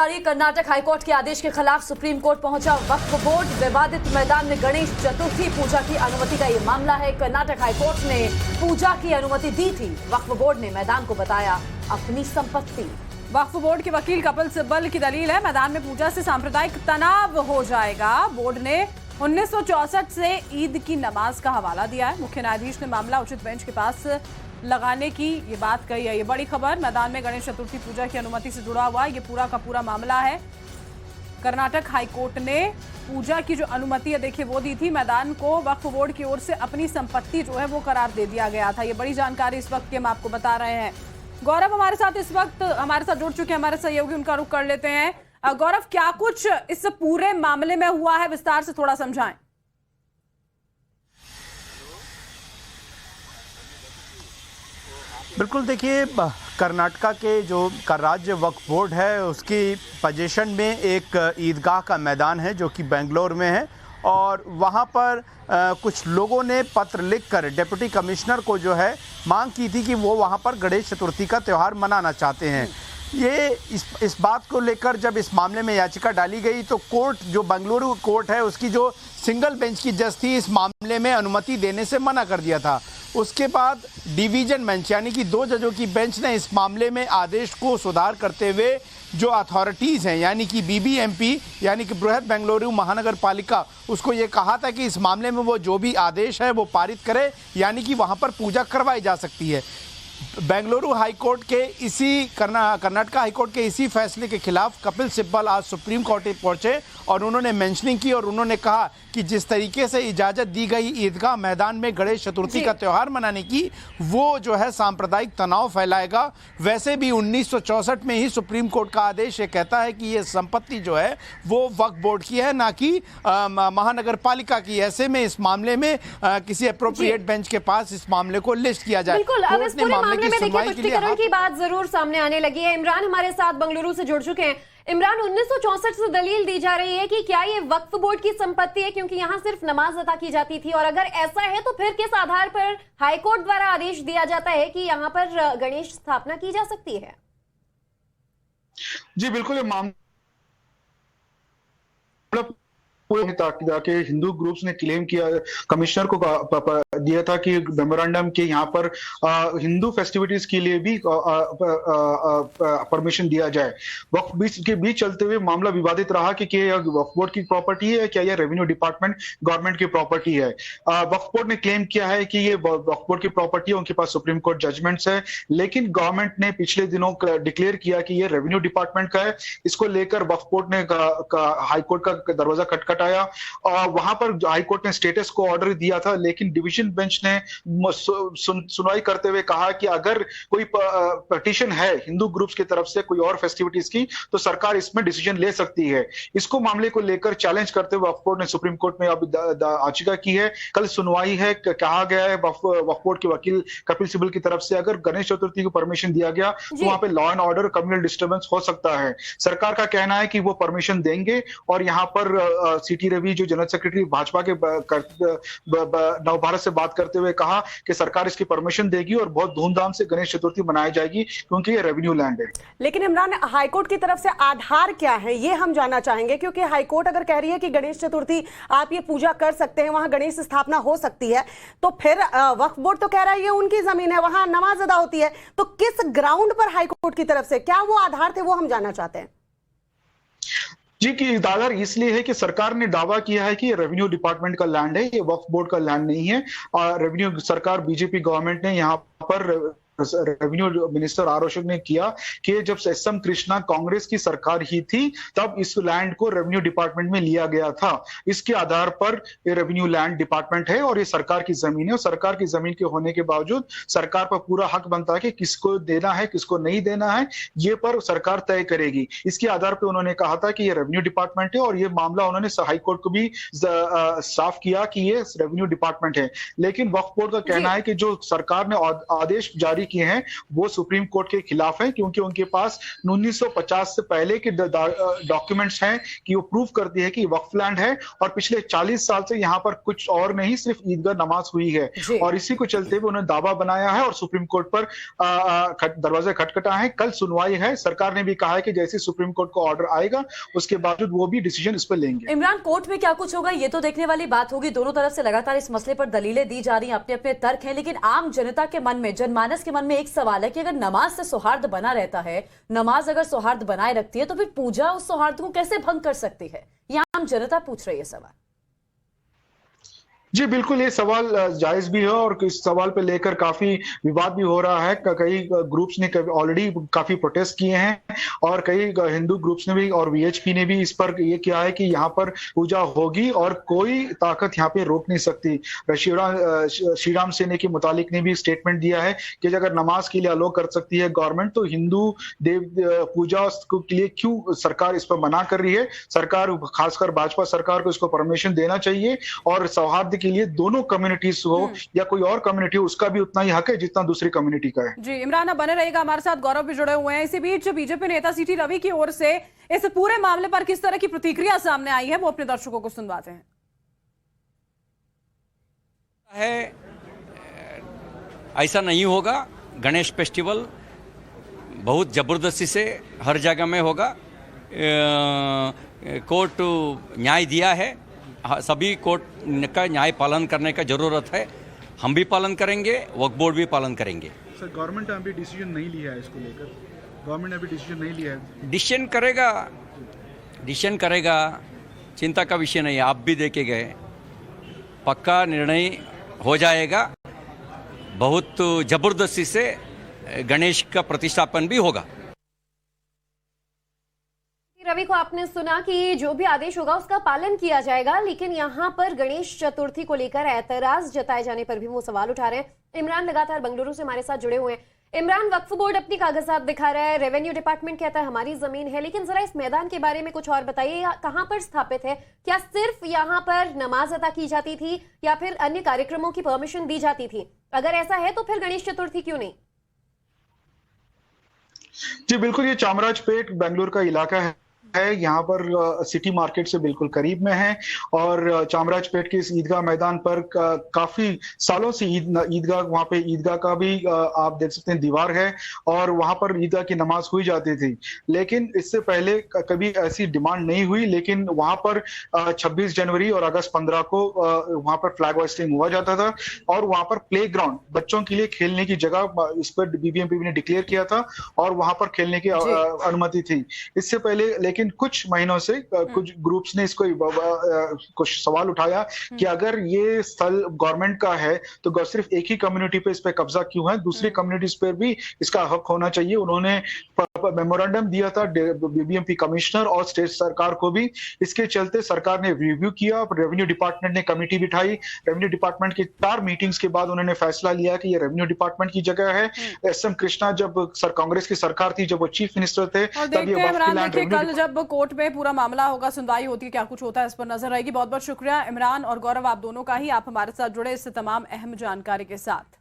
Karnataka high court के आदेश के खिलाफ सुप्रीम कोर्ट पहुंचा वक्फ बोर्ड। विवादित मैदान में गणेश चतुर्थी पूजा की अनुमति का ये मामला है। कर्नाटक हाईकोर्ट ने पूजा की अनुमति दी थी। वक्फ बोर्ड ने मैदान को बताया अपनी संपत्ति। वक्फ बोर्ड के वकील कपिल सिब्बल की दलील है, मैदान में पूजा से सांप्रदायिक तनाव हो जाएगा। बोर्ड ने 1964 से ईद की नमाज का हवाला दिया है। मुख्य न्यायाधीश ने मामला उचित बेंच के पास लगाने की ये बात कही है। ये बड़ी खबर, मैदान में गणेश चतुर्थी पूजा की अनुमति से जुड़ा हुआ ये पूरा का पूरा मामला है। कर्नाटक हाईकोर्ट ने पूजा की जो अनुमति है देखिए वो दी थी। मैदान को वक्फ बोर्ड की ओर से अपनी संपत्ति जो है वो करार दे दिया गया था। ये बड़ी जानकारी इस वक्त की हम आपको बता रहे हैं। गौरव हमारे साथ इस वक्त हमारे साथ जुड़ चुके हैं, हमारे सहयोगी, उनका रुख कर लेते हैं। गौरव, क्या कुछ इस पूरे मामले में हुआ है, विस्तार से थोड़ा समझाएं। बिल्कुल, देखिए कर्नाटका के जो राज्य वक्फ बोर्ड है उसकी पोजीशन में एक ईदगाह का मैदान है जो कि बेंगलोर में है और वहाँ पर कुछ लोगों ने पत्र लिखकर डिप्टी कमिश्नर को जो है मांग की थी कि वो वहाँ पर गणेश चतुर्थी का त्यौहार मनाना चाहते हैं। ये इस बात को लेकर जब इस मामले में याचिका डाली गई तो कोर्ट, जो बेंगलुरु कोर्ट है, उसकी जो सिंगल बेंच की जज थी, इस मामले में अनुमति देने से मना कर दिया था। उसके बाद डिवीजन बेंच यानी कि 2 जजों की बेंच ने इस मामले में आदेश को सुधार करते हुए जो अथॉरिटीज़ हैं यानी कि बीबीएमपी यानी कि बृहद बेंगलुरु महानगर पालिका, उसको ये कहा था कि इस मामले में वो जो भी आदेश है वो पारित करे, यानी कि वहाँ पर पूजा करवाई जा सकती है। बेंगलुरु हाईकोर्ट के कर्नाटका हाईकोर्ट के इसी फैसले के खिलाफ कपिल सिब्बल आज सुप्रीम कोर्ट पहुंचे और उन्होंने मेंशनिंग की और उन्होंने कहा कि जिस तरीके से इजाज़त दी गई ईदगाह मैदान में गणेश चतुर्थी का त्यौहार मनाने की, वो जो है सांप्रदायिक तनाव फैलाएगा। वैसे भी 1964 में ही सुप्रीम कोर्ट का आदेश ये कहता है कि ये संपत्ति जो है वो वक्फ बोर्ड की है, ना कि महानगर पालिका की। ऐसे में इस मामले में किसी अप्रोप्रिएट बेंच के पास इस मामले को लिस्ट किया जाए। मामले में देखिए पुष्टिकरण की बात जरूर सामने आने लगी है। इमरान हमारे साथ बेंगलुरु से जुड़ चुके हैं। इमरान, 1964 से दलील दी जा रही है कि क्या ये वक्फ बोर्ड की संपत्ति है क्योंकि यहाँ सिर्फ नमाज अदा की जाती थी, और अगर ऐसा है तो फिर किस आधार पर हाईकोर्ट द्वारा आदेश दिया जाता है कि यहाँ पर गणेश स्थापना की जा सकती है? जी बिल्कुल, ये मामला के हिंदू ग्रुप्स ने क्लेम किया, कमिश्नर को दिया था कि मेमोरेंडम के यहाँ पर हिंदू फेस्टिविटीज के लिए भी परमिशन दिया जाए। वक्फ के बीच चलते हुए मामला विवादित रहा कि यह वक्फ बोर्ड की प्रॉपर्टी है, क्या यह रेवेन्यू डिपार्टमेंट गवर्नमेंट की प्रॉपर्टी है। वक्फ बोर्ड ने क्लेम किया है कि ये वक्फ बोर्ड की प्रॉपर्टी है, उनके पास सुप्रीम कोर्ट जजमेंट्स है, लेकिन गवर्नमेंट ने पिछले दिनों डिक्लेयर किया कि ये रेवेन्यू डिपार्टमेंट का है। इसको लेकर वक्फ बोर्ड ने हाईकोर्ट का दरवाजा खटखटाया और वहां पर हाईकोर्ट ने स्टेटस को ऑर्डर दिया था, लेकिन डिवीजन बेंच ने सुनवाई करते हुए कहा कि अगर कोई पिटीशन है हिंदू ग्रुप्स की तरफ से कोई और फेस्टिविटीज की तो सरकार इसमें डिसीजन ले सकती है। इसको मामले को लेकर चैलेंज करते हुए वक्फ बोर्ड ने सुप्रीम कोर्ट में अब याचिका की है। कल सुनवाई है। कहा गया है वक्फ बोर्ड के वकील कपिल सिब्बल की तरफ से अगर गणेश चतुर्थी को परमिशन दिया गया तो वहां पे law and order, communal disturbance हो सकता है। सरकार का कहना है कि वो परमिशन देंगे और यहाँ पर सीटी रवि जो जनरल सेक्रेटरी भाजपा के नवभारत से बात करते हुए कहा कि सरकार इसकी परमिशन देगी और बहुत धूमधाम से गणेश चतुर्थी मनाई जाएगी क्योंकि ये रेवेन्यू लैंड है। लेकिन इमरान, हाईकोर्ट की तरफ से आधार क्या है ये हम जानना चाहेंगे, क्योंकि हाईकोर्ट अगर कह रही है कि गणेश चतुर्थी आप ये पूजा कर सकते हैं, वहां गणेश स्थापना हो सकती है, तो फिर वक्फ बोर्ड तो कह रहा है ये उनकी जमीन है, वहां नमाज अदा होती है, तो किस ग्राउंड पर हाईकोर्ट की तरफ से क्या वो आधार थे वो हम जानना चाहते हैं। जी की आधार इसलिए है कि सरकार ने दावा किया है कि ये रेवेन्यू डिपार्टमेंट का लैंड है, ये वक्फ बोर्ड का लैंड नहीं है। और रेवेन्यू सरकार बीजेपी गवर्नमेंट ने यहाँ पर रेवेन्यू मिनिस्टर आर अशोक ने किया कि जब एस.एम. कृष्णा कांग्रेस की सरकार ही थी तब इस लैंड को रेवेन्यू डिपार्टमेंट में लिया गया था। इसके आधार पर ये रेवेन्यू लैंड डिपार्टमेंट है और ये सरकार की जमीन है और सरकार की जमीन के होने के बावजूद सरकार पर पूरा हक बनता है कि किसको देना है किसको नहीं देना है, ये पर सरकार तय करेगी। इसके आधार पर उन्होंने कहा था कि ये रेवेन्यू डिपार्टमेंट है और ये मामला उन्होंने हाईकोर्ट को भी साफ किया कि ये रेवेन्यू डिपार्टमेंट है। लेकिन वक्फ बोर्ड का कहना है कि जो सरकार ने आदेश जारी किए हैं वो सुप्रीम कोर्ट के खिलाफ है, क्योंकि उनके पास 1950 से पहले के डॉक्यूमेंट्स हैं कि वो प्रूव करती है कि वक्फ लैंड है और पिछले 40 साल से यहाँ पर कुछ और नहीं, सिर्फ ईदगाह नमाज हुई है। और इसी को चलते हुए उन्होंने दावा बनाया है और सुप्रीम कोर्ट पर दरवाजे खटखटा है। कल सुनवाई है, सरकार ने भी कहा है कि जैसे सुप्रीम कोर्ट को ऑर्डर आएगा उसके बावजूद वो भी डिसीजन इस पर लेंगे। इमरान, कोर्ट में क्या कुछ होगा ये तो देखने वाली बात होगी। दोनों तरफ से लगातार इस मसले पर दलीलें दी जा रही हैं, अपने अपने तर्क हैं, लेकिन आम जनता के मन में, जनमानस के मन में एक सवाल है कि अगर नमाज से सौहार्द बना रहता है, नमाज अगर सौहार्द बनाए रखती है, तो फिर पूजा उस सौहार्द को कैसे भंग कर सकती है? ये आम जनता पूछ रही है सवाल। जी बिल्कुल, ये सवाल जायज भी है और इस सवाल पे लेकर काफी विवाद भी हो रहा है। कई ग्रुप्स ने ऑलरेडी काफी प्रोटेस्ट किए हैं और कई हिंदू ग्रुप्स ने भी और वीएचपी ने भी इस पर ये किया है कि यहाँ पर पूजा होगी और कोई ताकत यहाँ पे रोक नहीं सकती। श्रीराम सेना के मुतालिक ने भी स्टेटमेंट दिया है कि अगर नमाज के लिए अलो कर सकती है गवर्नमेंट, तो हिंदू देव पूजा के लिए क्यों सरकार इस पर मना कर रही है। सरकार, खासकर भाजपा सरकार को इसको परमिशन देना चाहिए और सौहार्द के लिए दोनों कम्युनिटीज हो या कोई और कम्युनिटी हो, उसका भी उतना ही हक है जितना दूसरी कम्युनिटी का है। जी इमरान, अब बने रहेगा हमारे साथ, गौरव भी जुड़े हुए हैं। इसी बीच बीजेपी नेता सीटी रवि की ओर से इस पूरे मामले पर किस तरह की प्रतिक्रिया सामने आई है वो अपने दर्शकों को सुनवाते हैं। ऐसा नहीं होगा। गणेश फेस्टिवल बहुत जबरदस्ती से हर जगह में होगा। कोर्ट न्याय दिया है, सभी कोर्ट का न्याय पालन करने का जरूरत है। हम भी पालन करेंगे, वक्फ बोर्ड भी पालन करेंगे। सर, गवर्नमेंट ने अभी डिसीजन नहीं लिया है इसको लेकर, गवर्नमेंट ने अभी डिसीजन नहीं लिया है। डिसीजन करेगा, चिंता का विषय नहीं है। आप भी देखे गए, पक्का निर्णय हो जाएगा। बहुत जबरदस्ती से गणेश का प्रतिष्ठापन भी होगा। रवि को आपने सुना कि जो भी आदेश होगा उसका पालन किया जाएगा, लेकिन यहाँ पर गणेश चतुर्थी को लेकर ऐतराज जताए जाने पर भी वो सवाल उठा रहे हैं। इमरान लगातार बेंगलुरु से हमारे साथ जुड़े हुए हैं। इमरान, वक्फ बोर्ड अपनी कागजात दिखा रहा है, रेवेन्यू डिपार्टमेंट कहता है हमारी जमीन है, लेकिन जरा इस मैदान के बारे में कुछ और बताइए। कहाँ पर स्थापित है? क्या सिर्फ यहाँ पर नमाज अदा की जाती थी या फिर अन्य कार्यक्रमों की परमिशन दी जाती थी? अगर ऐसा है तो फिर गणेश चतुर्थी क्यों नहीं? जी बिल्कुल, ये चामराजपेट बेंगलुरु का इलाका है, यहाँ पर सिटी मार्केट से बिल्कुल करीब में है और चामराजपेट के इस ईदगाह मैदान पर काफी सालों से ईदगाह, वहाँ पे ईदगाह का भी आप देख सकते हैं दीवार है और वहाँ पर ईदगाह की नमाज हुई जाती थी। लेकिन इससे पहले कभी ऐसी डिमांड नहीं हुई, लेकिन वहाँ पर 26 जनवरी और अगस्त 15 को वहाँ पर फ्लैग होइस्टिंग हुआ जाता था और वहाँ पर प्ले ग्राउंड, बच्चों के लिए खेलने की जगह, इस पर बीबीएमपी ने डिक्लेयर किया था और वहाँ पर खेलने की अनुमति थी इससे पहले। लेकिन कुछ महीनों से कुछ ग्रुप्स ने इसको कुछ सवाल उठाया कि अगर ये स्थल गवर्नमेंट का है तो सिर्फ एक ही कम्युनिटी पे इस पे कब्जा क्यों है, दूसरी कम्युनिटीज पर भी इसका हक होना चाहिए। उन्होंने मेमोरेंडम दिया था बीबीएमपी कमिश्नर और स्टेट सरकार को भी। इसके चलते सरकार ने रिव्यू किया, रेवेन्यू डिपार्टमेंट ने कमेटी बिठाई। रेवेन्यू डिपार्टमेंट की 4 मीटिंग्स के बाद उन्होंने फैसला लिया कि ये रेवेन्यू डिपार्टमेंट की जगह है। एसएम कृष्णा जब कांग्रेस की सरकार थी, जब वो चीफ मिनिस्टर थे, तब ये वक्फ लैंड कल जब कोर्ट में पूरा मामला होगा, सुनवाई होती है, क्या कुछ होता है इस पर नजर रहेगी। बहुत बहुत शुक्रिया इमरान और गौरव, आप दोनों का ही, आप हमारे साथ जुड़े इस तमाम अहम जानकारी के साथ।